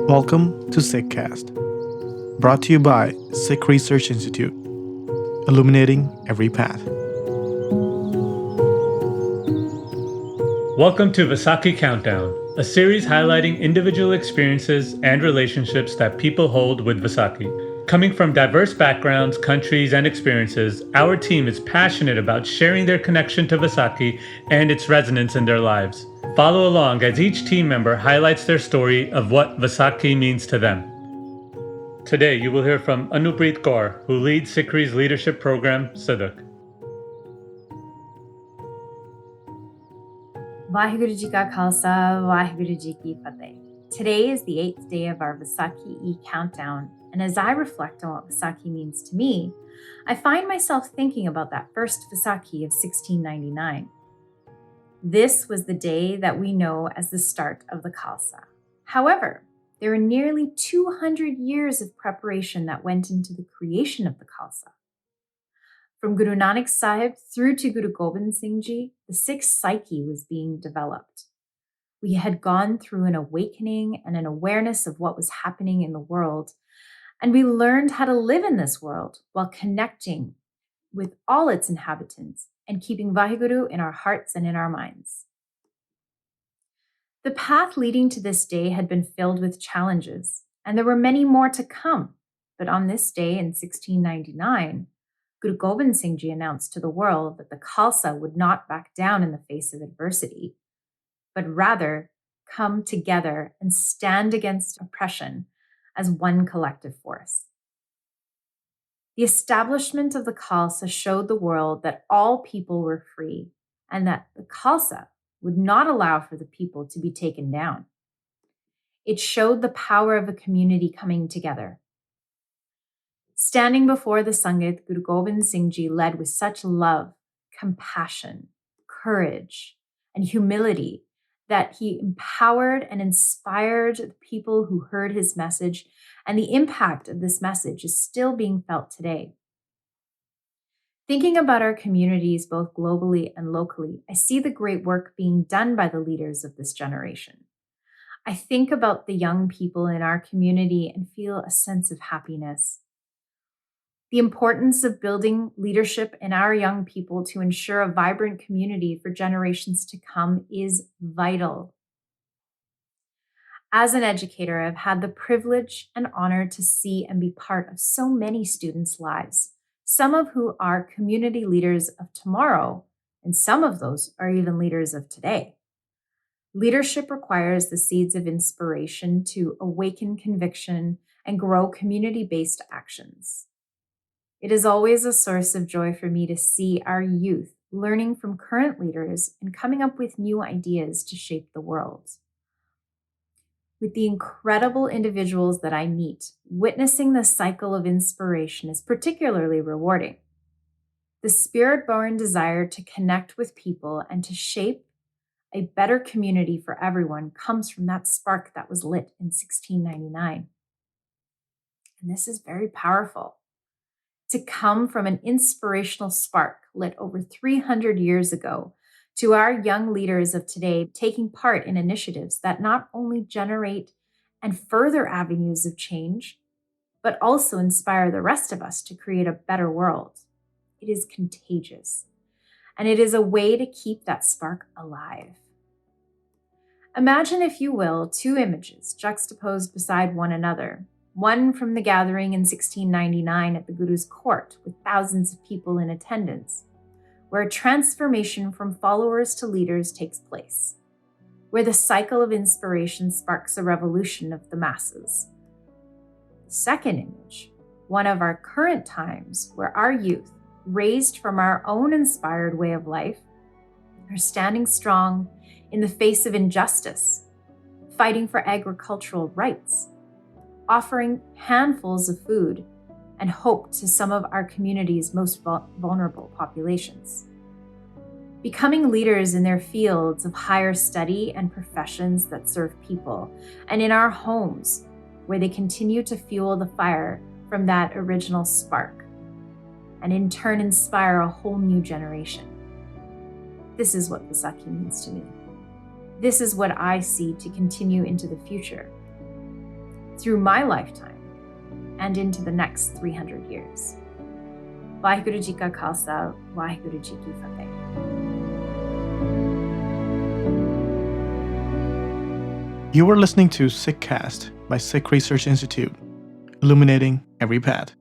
Welcome to Sikhcast, brought to you by Sikh Research Institute, illuminating every path. Welcome to Vaisakhi Countdown, a series highlighting individual experiences and relationships that people hold with Vaisakhi. Coming from diverse backgrounds, countries, and experiences, our team is passionate about sharing their connection to Vaisakhi and its resonance in their lives. Follow along as each team member highlights their story of what Vaisakhi means to them. Today, you will hear from Anupreet Kaur, who leads Sikhri's leadership program, Siddiq. Vaheguru Ji Ka Khalsa, Vaheguru Ji Ki Fateh. Today is the 8th day of our Vaisakhi countdown, and as I reflect on what Vaisakhi means to me, I find myself thinking about that first Vaisakhi of 1699. This was the day that we know as the start of the Khalsa. However, there were nearly 200 years of preparation that went into the creation of the Khalsa. From Guru Nanak Sahib through to Guru Gobind Singh Ji, the Sikh psyche was being developed. We had gone through an awakening and an awareness of what was happening in the world, and we learned how to live in this world while connecting with all its inhabitants and keeping Vaheguru in our hearts and in our minds. The path leading to this day had been filled with challenges, and there were many more to come. But on this day in 1699, Guru Gobind Singh Ji announced to the world that the Khalsa would not back down in the face of adversity, but rather come together and stand against oppression as one collective force. The establishment of the Khalsa showed the world that all people were free and that the Khalsa would not allow for the people to be taken down. It showed the power of a community coming together. Standing before the Sangit, Guru Gobind Singh Ji led with such love, compassion, courage, and humility that he empowered and inspired the people who heard his message, and the impact of this message is still being felt today. Thinking about our communities both globally and locally, I see the great work being done by the leaders of this generation. I think about the young people in our community and feel a sense of happiness. The importance of building leadership in our young people to ensure a vibrant community for generations to come is vital. As an educator, I've had the privilege and honor to see and be part of so many students' lives, some of who are community leaders of tomorrow, and some of those are even leaders of today. Leadership requires the seeds of inspiration to awaken conviction and grow community-based actions. It is always a source of joy for me to see our youth learning from current leaders and coming up with new ideas to shape the world. With the incredible individuals that I meet, witnessing the cycle of inspiration is particularly rewarding. The spirit-born desire to connect with people and to shape a better community for everyone comes from that spark that was lit in 1699. And this is very powerful. To come from an inspirational spark lit over 300 years ago to our young leaders of today taking part in initiatives that not only generate and further avenues of change, but also inspire the rest of us to create a better world. It is contagious, and it is a way to keep that spark alive. Imagine, if you will, two images juxtaposed beside one another. One from the gathering in 1699 at the Guru's court with thousands of people in attendance, where a transformation from followers to leaders takes place, where the cycle of inspiration sparks a revolution of the masses. The second image, one of our current times, where our youth, raised from our own inspired way of life, are standing strong in the face of injustice, fighting for agricultural rights, offering handfuls of food and hope to some of our community's most vulnerable populations. Becoming leaders in their fields of higher study and professions that serve people, and in our homes, where they continue to fuel the fire from that original spark, and in turn inspire a whole new generation. This is what Vaisakhi means to me. This is what I see to continue into the future. through my lifetime and into the next 300 years. Vaheguru Ji Ka Khalsa, Vaheguru Ji Ki Fateh. You were listening to Sikhcast by Sikh Research Institute, illuminating every path.